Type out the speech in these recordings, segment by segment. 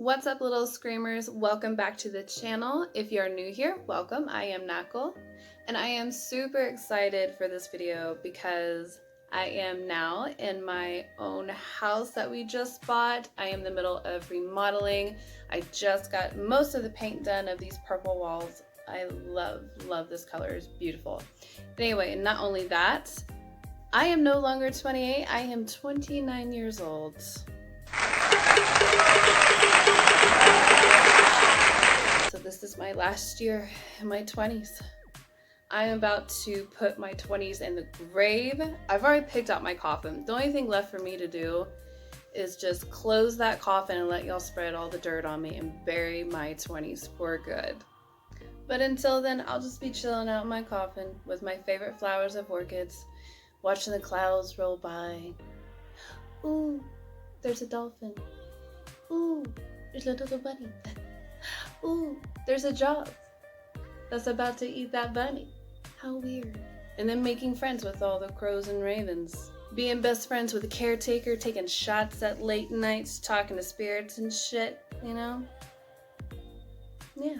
What's up, little screamers? Welcome back to the channel. If you're new here, welcome. I am Nakul, and I am super excited for this video because I am now in my own house that we just bought. I am in the middle of remodeling. I just got most of the paint done of these purple walls. I love this color. It's beautiful. But anyway, and not only that, I am no longer 28. I am 29 years old. So this is my last year in my 20s. I am about to put my 20s in the grave. I've already picked out my coffin. The only thing left for me to do is just close that coffin and let y'all spread all the dirt on me and bury my 20s for good. But until then, I'll just be chilling out in my coffin with my favorite flowers of orchids, watching the clouds roll by. Ooh, there's a dolphin. Ooh, there's a little bunny. Ooh, there's a job that's about to eat that bunny. How weird. And then making friends with all the crows and ravens. Being best friends with the caretaker, taking shots at late nights, talking to spirits and shit, you know? Yeah.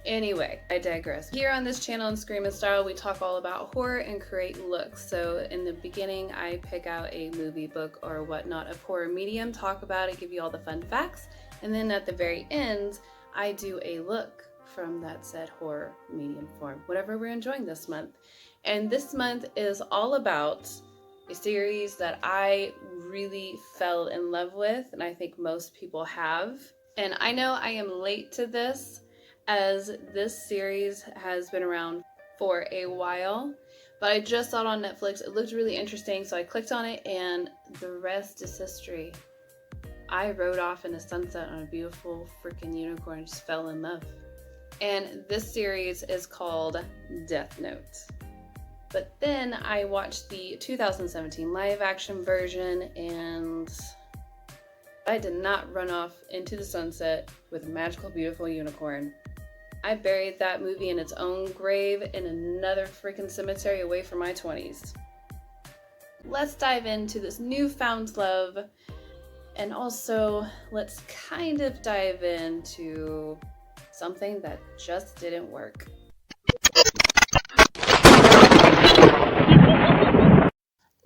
Anyway, I digress. Here on this channel in Scream and Style, we talk all about horror and create looks. So in the beginning, I pick out a movie, book, or whatnot of horror medium, talk about it, give you all the fun facts, and then at the very end, I do a look from that said horror medium form, whatever we're enjoying this month. And this month is all about a series that I really fell in love with, and I think most people have. And I know I am late to this, as this series has been around for a while, but I just saw it on Netflix. It looked really interesting, so I clicked on it, and the rest is history. I rode off in the sunset on a beautiful freaking unicorn and just fell in love. And this series is called Death Note. But then I watched the 2017 live action version, and I did not run off into the sunset with a magical, beautiful unicorn. I buried that movie in its own grave in another freaking cemetery away from my 20s. Let's dive into this newfound love, and also let's kind of dive into something that just didn't work.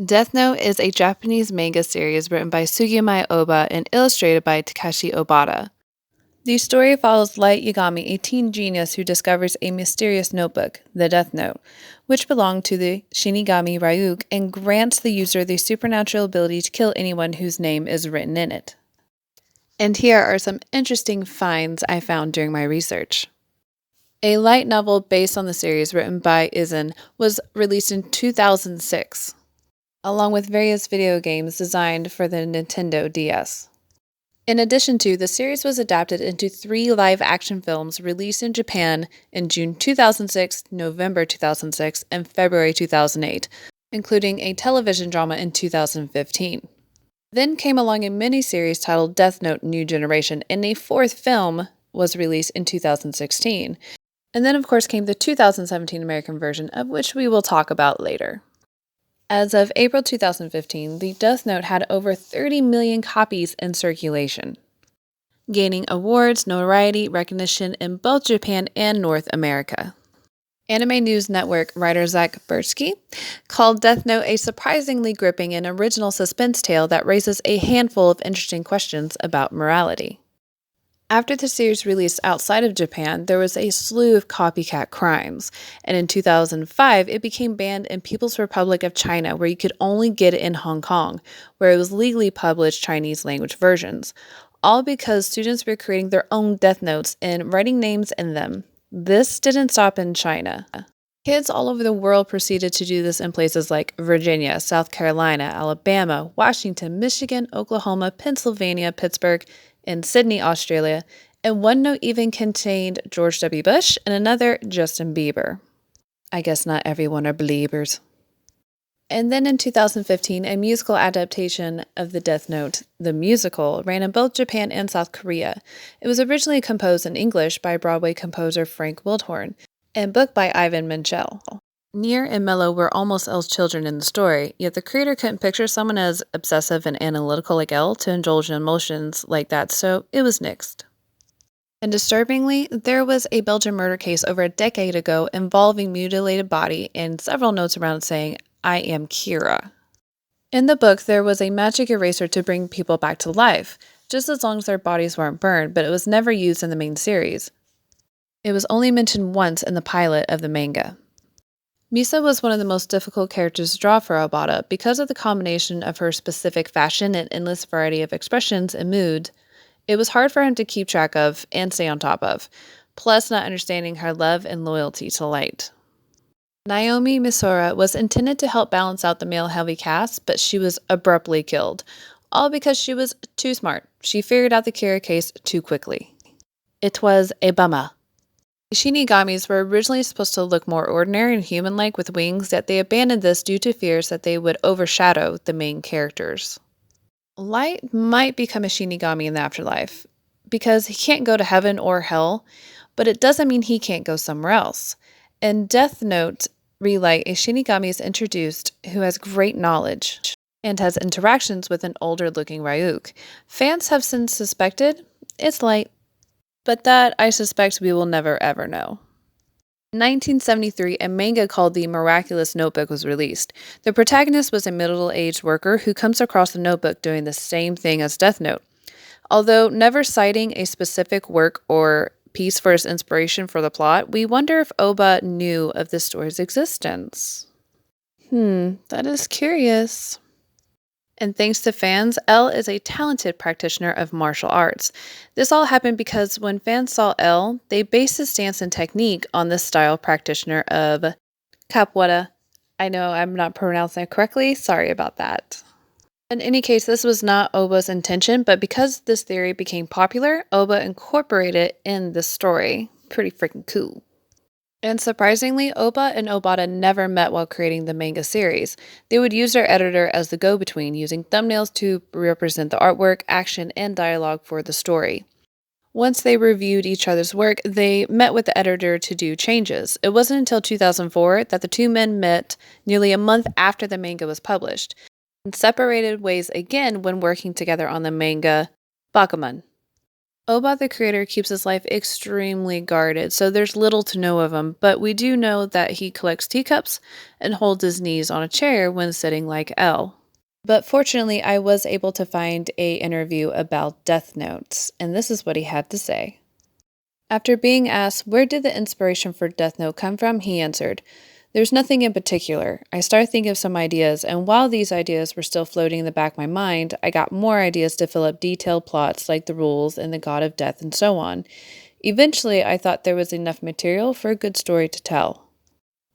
Death Note is a Japanese manga series written by Sugiyama Oba and illustrated by Takashi Obata. The story follows Light Yagami, a teen genius who discovers a mysterious notebook, the Death Note, which belonged to the Shinigami Ryuk and grants the user the supernatural ability to kill anyone whose name is written in it. And here are some interesting finds I found during my research. A light novel based on the series written by Izan was released in 2006, along with various video games designed for the Nintendo DS. In addition to, the series was adapted into 3 live-action films released in Japan in June 2006, November 2006, and February 2008, including a television drama in 2015. Then came along a miniseries titled Death Note New Generation, and a 4th film was released in 2016. And then, of course, came the 2017 American version, of which we will talk about later. As of April 2015, the Death Note had over 30 million copies in circulation, gaining awards, notoriety, recognition in both Japan and North America. Anime News Network writer Zach Bertsky called Death Note a surprisingly gripping and original suspense tale that raises a handful of interesting questions about morality. After the series released outside of Japan, there was a slew of copycat crimes, and in 2005, it became banned in People's Republic of China, where you could only get it in Hong Kong, where it was legally published Chinese language versions, all because students were creating their own death notes and writing names in them. This didn't stop in China. Kids all over the world proceeded to do this in places like Virginia, South Carolina, Alabama, Washington, Michigan, Oklahoma, Pennsylvania, Pittsburgh, in Sydney, Australia, and one note even contained George W. Bush and another Justin Bieber. I guess not everyone are believers. And then in 2015, a musical adaptation of the Death Note, the musical, ran in both Japan and South Korea. It was originally composed in English by Broadway composer Frank Wildhorn and book by Ivan Minchell. Near and Mello were almost Elle's children in the story, yet the creator couldn't picture someone as obsessive and analytical like Elle to indulge in emotions like that, so it was nixed. And disturbingly, there was a Belgian murder case over a decade ago involving mutilated body and several notes around saying, "I am Kira." In the book, there was a magic eraser to bring people back to life, just as long as their bodies weren't burned, but it was never used in the main series. It was only mentioned once in the pilot of the manga. Misa was one of the most difficult characters to draw for Obata because of the combination of her specific fashion and endless variety of expressions and mood. It was hard for him to keep track of and stay on top of, plus not understanding her love and loyalty to Light. Naomi Misora was intended to help balance out the male-heavy cast, but she was abruptly killed, all because she was too smart. She figured out the Kira case too quickly. It was a bummer. The Shinigamis were originally supposed to look more ordinary and human-like with wings, yet they abandoned this due to fears that they would overshadow the main characters. Light might become a Shinigami in the afterlife, because he can't go to heaven or hell, but it doesn't mean he can't go somewhere else. In Death Note, Relight, a Shinigami is introduced who has great knowledge and has interactions with an older-looking Ryuk. Fans have since suspected it's Light, but that I suspect we will never ever know. In 1973, a manga called The Miraculous Notebook was released. The protagonist was a middle-aged worker who comes across the notebook doing the same thing as Death Note. Although never citing a specific work or piece for his inspiration for the plot, we wonder if Oba knew of this story's existence. That is curious. And thanks to fans, Elle is a talented practitioner of martial arts. This all happened because when fans saw Elle, they based his stance and technique on the style practitioner of capoeira. I know I'm not pronouncing it correctly, sorry about that. In any case, this was not Oba's intention, but because this theory became popular, Oba incorporated it in the story. Pretty freaking cool. And surprisingly, Oba and Obata never met while creating the manga series. They would use their editor as the go-between, using thumbnails to represent the artwork, action, and dialogue for the story. Once they reviewed each other's work, they met with the editor to do changes. It wasn't until 2004 that the two men met nearly a month after the manga was published, and separated ways again when working together on the manga Bakuman. Oba, the creator, keeps his life extremely guarded, so there's little to know of him, but we do know that he collects teacups and holds his knees on a chair when sitting like Elle. But fortunately, I was able to find an interview about Death Notes, and this is what he had to say. After being asked where did the inspiration for Death Note come from, he answered, "There's nothing in particular. I started thinking of some ideas, and while these ideas were still floating in the back of my mind, I got more ideas to fill up detailed plots like the rules and the god of death and so on. Eventually, I thought there was enough material for a good story to tell."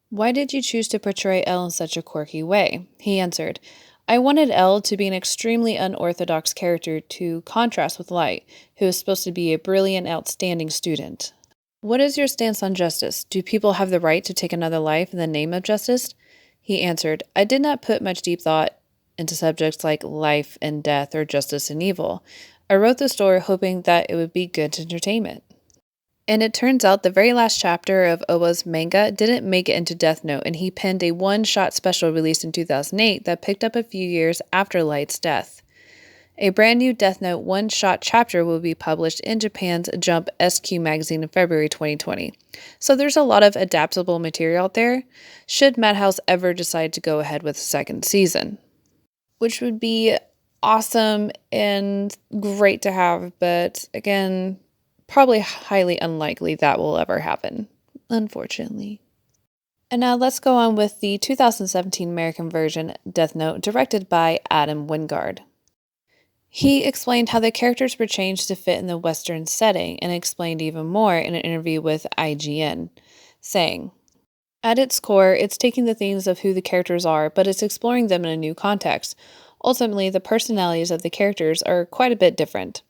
Why did you choose to portray Elle in such a quirky way? He answered, "I wanted Elle to be an extremely unorthodox character to contrast with Light, who is supposed to be a brilliant, outstanding student." What is your stance on justice? Do people have the right to take another life in the name of justice? He answered, "I did not put much deep thought into subjects like life and death or justice and evil. I wrote the story hoping that it would be good entertainment." And it turns out the very last chapter of Oba's manga didn't make it into Death Note, and he penned a one-shot special released in 2008 that picked up a few years after Light's death. A brand new Death Note one-shot chapter will be published in Japan's Jump SQ magazine in February 2020. So there's a lot of adaptable material out there, should Madhouse ever decide to go ahead with a second season. Which would be awesome and great to have, but again, probably highly unlikely that will ever happen, unfortunately. And now let's go on with the 2017 American version, Death Note, directed by Adam Wingard. He explained how the characters were changed to fit in the Western setting and explained even more in an interview with IGN, saying, "At its core, it's taking the themes of who the characters are, but it's exploring them in a new context. Ultimately, the personalities of the characters are quite a bit different.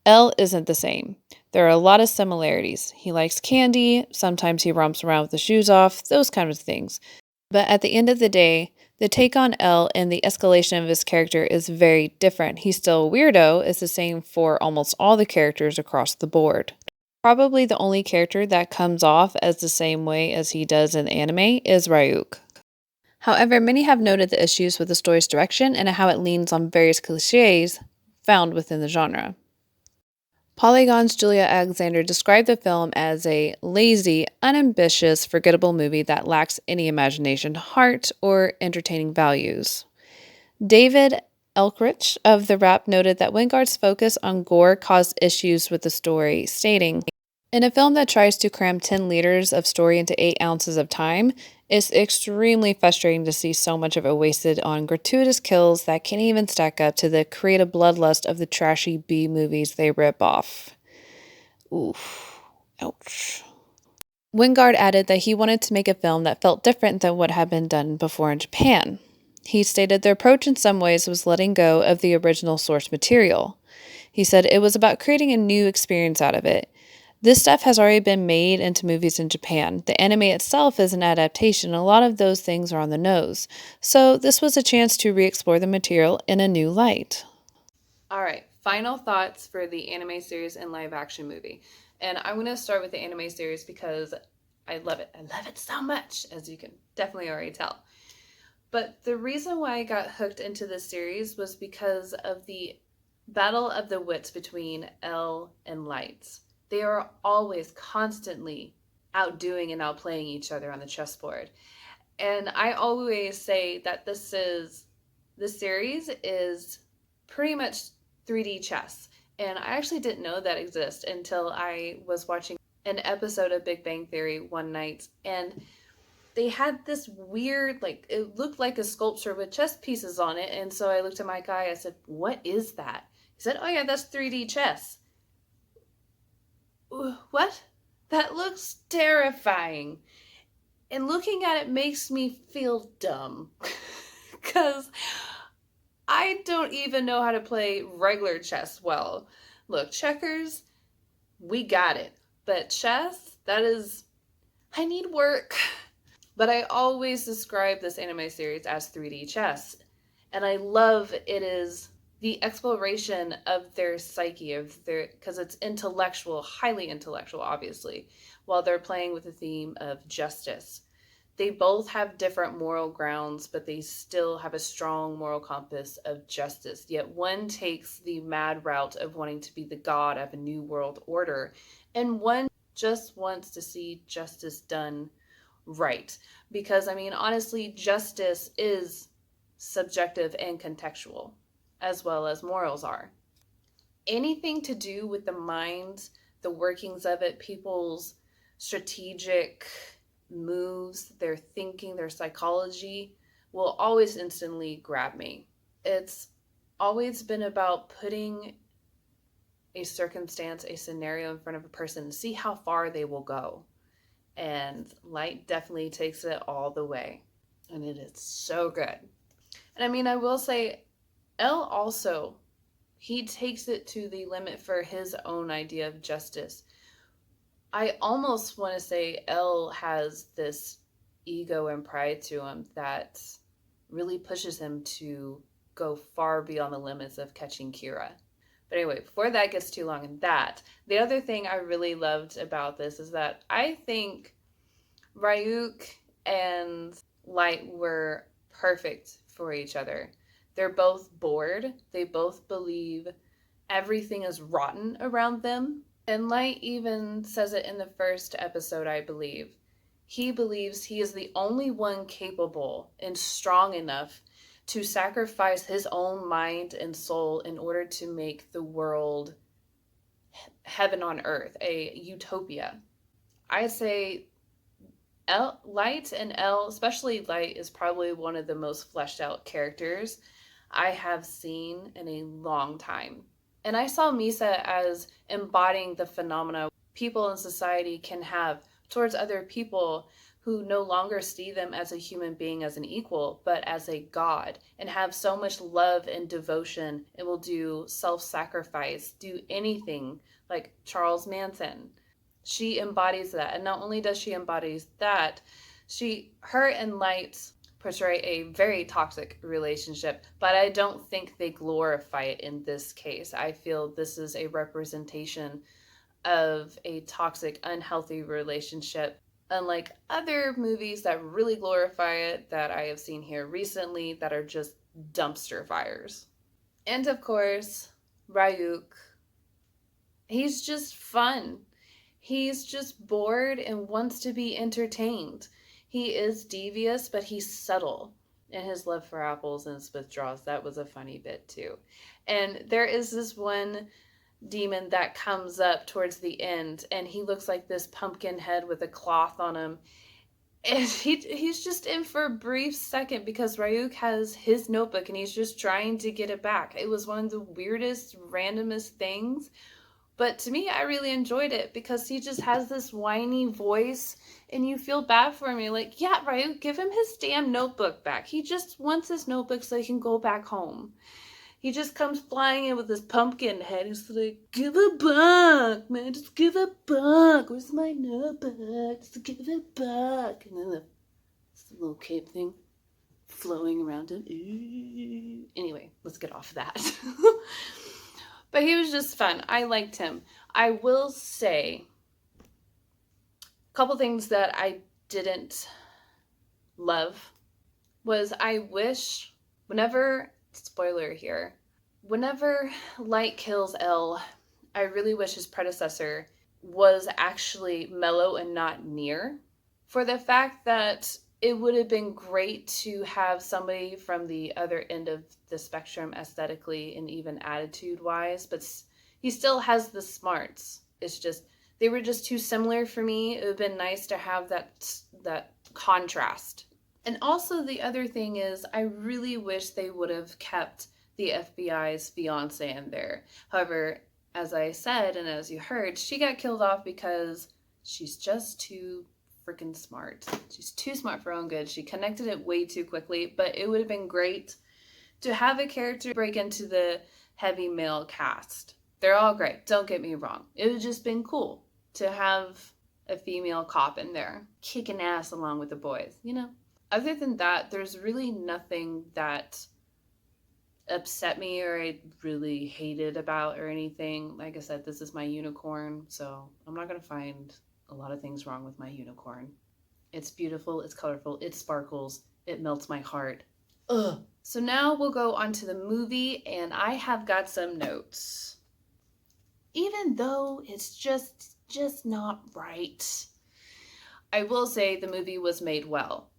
Elle isn't the same. There are a lot of similarities. He likes candy, sometimes he romps around with the shoes off, those kind of things. But at the end of the day, the take on Elle and the escalation of his character is very different. He's still a weirdo, it's the same for almost all the characters across the board." Probably the only character that comes off as the same way as he does in anime is Ryuk. However, many have noted the issues with the story's direction and how it leans on various cliches found within the genre. Polygon's Julia Alexander described the film as a lazy, unambitious, forgettable movie that lacks any imagination, heart, or entertaining values. David Elkrich of The Wrap noted that Wingard's focus on gore caused issues with the story, stating, in a film that tries to cram 10 liters of story into 8 ounces of time, it's extremely frustrating to see so much of it wasted on gratuitous kills that can't even stack up to the creative bloodlust of the trashy B movies they rip off. Oof. Ouch. Wingard added that he wanted to make a film that felt different than what had been done before in Japan. He stated their approach in some ways was letting go of the original source material. He said it was about creating a new experience out of it. This stuff has already been made into movies in Japan. The anime itself is an adaptation, and a lot of those things are on the nose. So this was a chance to re-explore the material in a new light. All right, final thoughts for the anime series and live action movie. And I'm going to start with the anime series because I love it. I love it so much, as you can definitely already tell. But the reason why I got hooked into this series was because of the battle of the wits between L and Light. They are always constantly outdoing and outplaying each other on the chessboard. And I always say that this series is pretty much 3D chess. And I actually didn't know that exists until I was watching an episode of Big Bang Theory one night. And they had this weird, like, it looked like a sculpture with chess pieces on it. And so I looked at my guy, I said, what is that? He said, oh yeah, that's 3D chess. What? That looks terrifying. And looking at it makes me feel dumb. Because I don't even know how to play regular chess well. Look, checkers, we got it. But chess, I need work. But I always describe this anime series as 3D chess. And I love it is the exploration of their psyche, because it's intellectual, highly intellectual, obviously, while they're playing with the theme of justice. They both have different moral grounds, but they still have a strong moral compass of justice. Yet one takes the mad route of wanting to be the god of a new world order, and one just wants to see justice done right. Because, I mean, honestly, justice is subjective and contextual, as well as morals are. Anything to do with the mind, the workings of it, people's strategic moves, their thinking, their psychology will always instantly grab me. It's always been about putting a circumstance, a scenario in front of a person to see how far they will go. And Light definitely takes it all the way. And it is so good. And I mean, I will say, L also, he takes it to the limit for his own idea of justice. I almost want to say L has this ego and pride to him that really pushes him to go far beyond the limits of catching Kira. But anyway, before that gets too long in that, the other thing I really loved about this is that I think Ryuk and Light were perfect for each other. They're both bored. They both believe everything is rotten around them. And Light even says it in the first episode, I believe. He believes he is the only one capable and strong enough to sacrifice his own mind and soul in order to make the world heaven on earth, a utopia. I say Light and L, especially Light, is probably one of the most fleshed out characters I have seen in a long time. And I saw Misa as embodying the phenomena people in society can have towards other people who no longer see them as a human being, as an equal, but as a god, and have so much love and devotion and will do self-sacrifice, do anything, like Charles Manson. She embodies that. And not only does she embody that, her and Light portray a very toxic relationship, but I don't think they glorify it in this case. I feel this is a representation of a toxic, unhealthy relationship. Unlike other movies that really glorify it that I have seen here recently that are just dumpster fires. And of course, Ryuk. He's just fun. He's just bored and wants to be entertained. He is devious, but he's subtle in his love for apples and his withdrawals. That was a funny bit too. And there is this one demon that comes up towards the end, and he looks like this pumpkin head with a cloth on him. And he's just in for a brief second because Ryuk has his notebook and he's just trying to get it back. It was one of the weirdest, randomest things. But to me, I really enjoyed it because he just has this whiny voice and you feel bad for him. You're like, yeah, Ryuk, give him his damn notebook back. He just wants his notebook so he can go back home. He just comes flying in with his pumpkin head. He's like, give it back, man. Just give it back. Where's my notebook? Just give it back. And then the little cape thing flowing around him. Anyway, let's get off of that. But he was just fun. I liked him. I will say a couple things that I didn't love was I wish whenever, spoiler here, whenever Light kills L, I really wish his predecessor was actually mellow and not near. For the fact that it would have been great to have somebody from the other end of the spectrum aesthetically and even attitude-wise, but he still has the smarts. It's just, they were just too similar for me. It would have been nice to have that contrast. And also the other thing is, I really wish they would have kept the FBI's fiance in there. However, as I said, and as you heard, she got killed off because she's just too freaking smart. She's too smart for her own good. She connected it way too quickly, but it would have been great to have a character break into the heavy male cast. They're all great, don't get me wrong. It would have just been cool to have a female cop in there kicking ass along with the boys, you know? Other than that, there's really nothing that upset me or I really hated about or anything. Like I said, this is my unicorn, so I'm not going to find a lot of things wrong with my unicorn. It's beautiful, it's colorful, it sparkles, it melts my heart. Ugh. So now we'll go on to the movie, and I have got some notes. Even though it's just not right, I will say the movie was made well.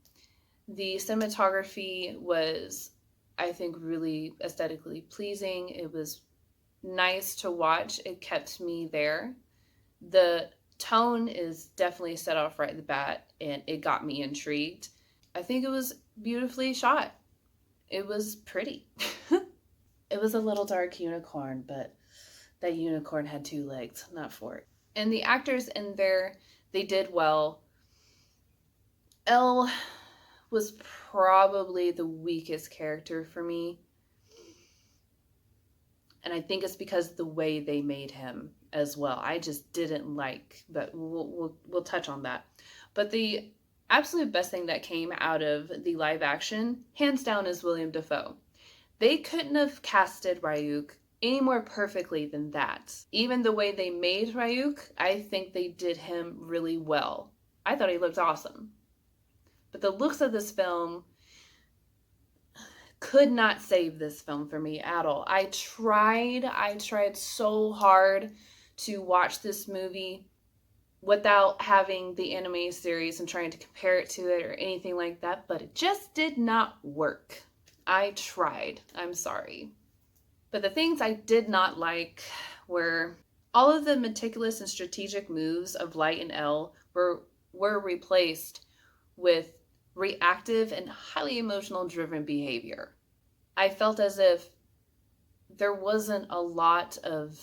The cinematography was, I think, really aesthetically pleasing. It was nice to watch. It kept me there. The tone is definitely set off right at the bat, and it got me intrigued. I think it was beautifully shot. It was pretty. It was a little dark unicorn, but that unicorn had 2 legs, not 4. And the actors in there, they did well. Elle was probably the weakest character for me. And I think it's because the way they made him as well. I just didn't like, but we'll touch on that. But the absolute best thing that came out of the live action, hands down, is William Dafoe. They couldn't have casted Ryuk any more perfectly than that. Even the way they made Ryuk, I think they did him really well. I thought he looked awesome. But the looks of this film could not save this film for me at all. I tried so hard to watch this movie without having the anime series and trying to compare it to it or anything like that, but it just did not work. I tried. I'm sorry. But the things I did not like were all of the meticulous and strategic moves of Light and L were replaced with reactive and highly emotional driven behavior. I felt as if there wasn't a lot of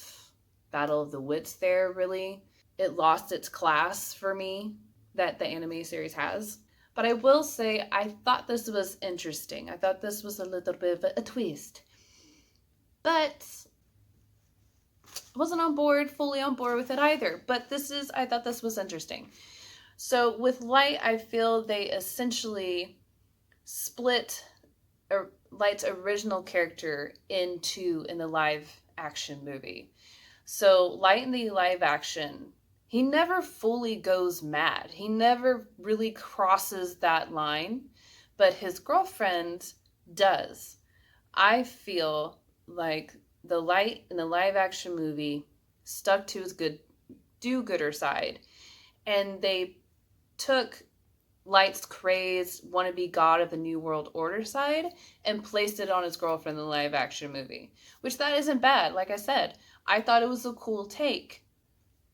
battle of the wits there, really. It lost its class for me that the anime series has. But I will say I thought this was interesting. I thought this was a little bit of a twist. But I wasn't fully on board with it either. But I thought this was interesting. So with Light, I feel they essentially split Light's original character in 2 in the live action movie. So Light in the live action, he never fully goes mad. He never really crosses that line, but his girlfriend does. I feel like the Light in the live action movie stuck to his good do-gooder side, and they took Light's crazed wannabe god of the New World Order side and placed it on his girlfriend in the live action movie. Which that isn't bad, like I said. I thought it was a cool take.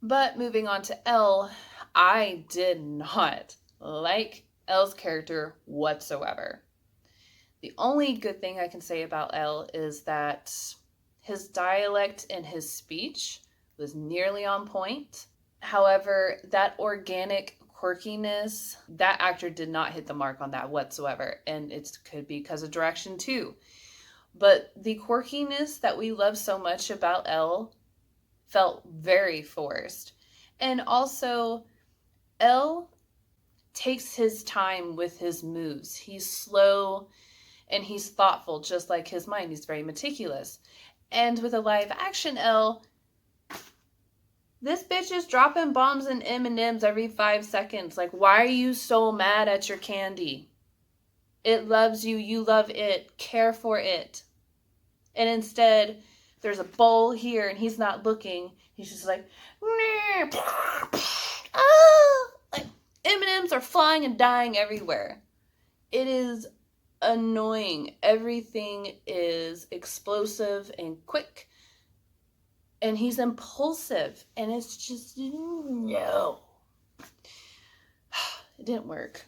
But moving on to Elle, I did not like Elle's character whatsoever. The only good thing I can say about Elle is that his dialect and his speech was nearly on point. However, that organic quirkiness, that actor did not hit the mark on that whatsoever. And it could be because of direction too. But the quirkiness that we love so much about Elle felt very forced. And also, Elle takes his time with his moves. He's slow and he's thoughtful, just like his mind. He's very meticulous. And with a live action Elle, this bitch is dropping bombs and M&Ms every 5 seconds. Like, why are you so mad at your candy? It loves you. You love it. Care for it. And instead, there's a bowl here and he's not looking. He's just like, like M&Ms are flying and dying everywhere. It is annoying. Everything is explosive and quick. And he's impulsive. And it's just, no. It didn't work.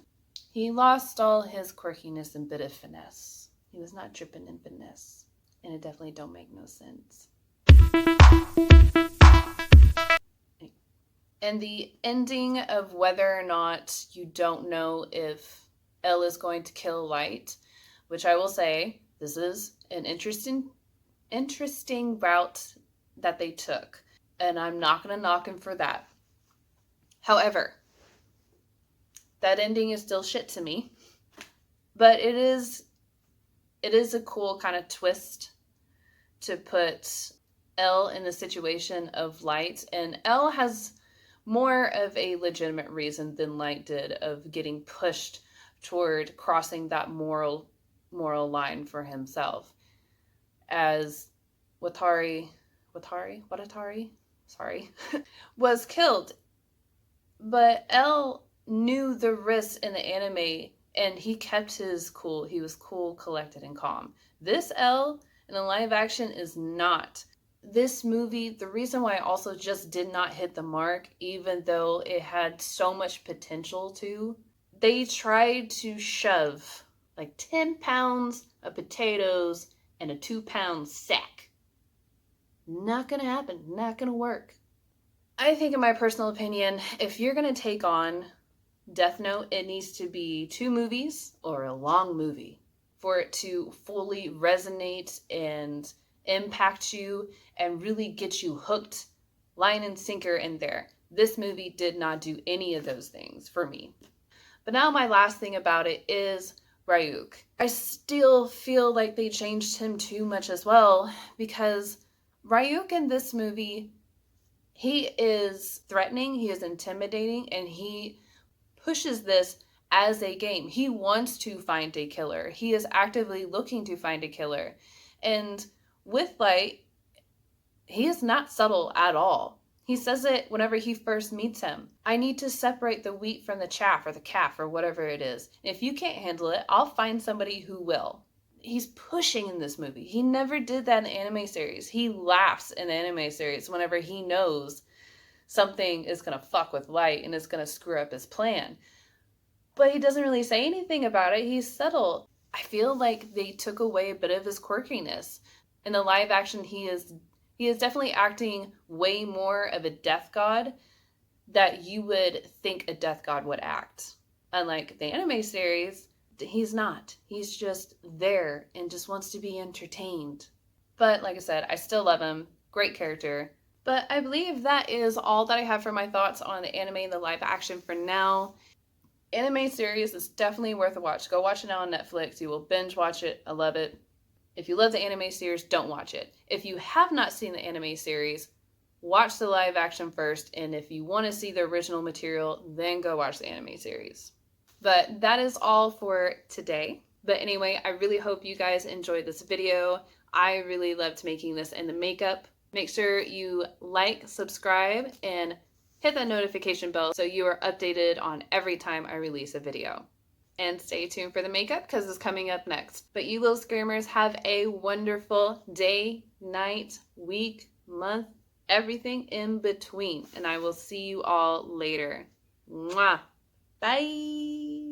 He lost all his quirkiness and bit of finesse. He was not dripping in finesse. And it definitely don't make no sense. And the ending of whether or not you don't know if Elle is going to kill Light, which I will say, this is an interesting route that they took. And I'm not going to knock him for that. However, that ending is still shit to me. But it is a cool kind of twist to put Elle in the situation of Light. And Elle has more of a legitimate reason than Light did of getting pushed toward crossing that moral line for himself. As Watari, sorry, was killed. But Elle knew the risks in the anime and he kept his cool. He was cool, collected, and calm. This Elle in the live action is not. This movie, the reason why it also just did not hit the mark, even though it had so much potential to, they tried to shove like 10 pounds of potatoes in a 2-pound sack. Not gonna happen. Not gonna work. I think, in my personal opinion, if you're gonna take on Death Note, it needs to be 2 movies or a long movie for it to fully resonate and impact you and really get you hooked, line and sinker in there. This movie did not do any of those things for me. But now my last thing about it is Ryuk. I still feel like they changed him too much as well, because Ryuk in this movie, he is threatening, he is intimidating, and he pushes this as a game. He wants to find a killer. He is actively looking to find a killer. And with Light, he is not subtle at all. He says it whenever he first meets him. I need to separate the wheat from the chaff or the calf or whatever it is. And if you can't handle it, I'll find somebody who will. He's pushing in this movie. He never did that in the anime series. He laughs in the anime series whenever he knows something is going to fuck with Light and it's going to screw up his plan. But he doesn't really say anything about it. He's subtle. I feel like they took away a bit of his quirkiness. In the live action, he is definitely acting way more of a death god that you would think a death god would act. Unlike the anime series, he's not. He's just there and just wants to be entertained. But like I said, I still love him. Great character. But I believe that is all that I have for my thoughts on the anime and the live action for now. Anime series is definitely worth a watch. Go watch it now on Netflix. You will binge watch it. I love it. If you love the anime series, don't watch it. If you have not seen the anime series, watch the live action first, and if you want to see the original material, then go watch the anime series. But that is all for today. But anyway, I really hope you guys enjoyed this video. I really loved making this in the makeup. Make sure you like, subscribe, and hit that notification bell so you are updated on every time I release a video. And stay tuned for the makeup because it's coming up next. But you little screamers, have a wonderful day, night, week, month, everything in between. And I will see you all later. Mwah! Bye!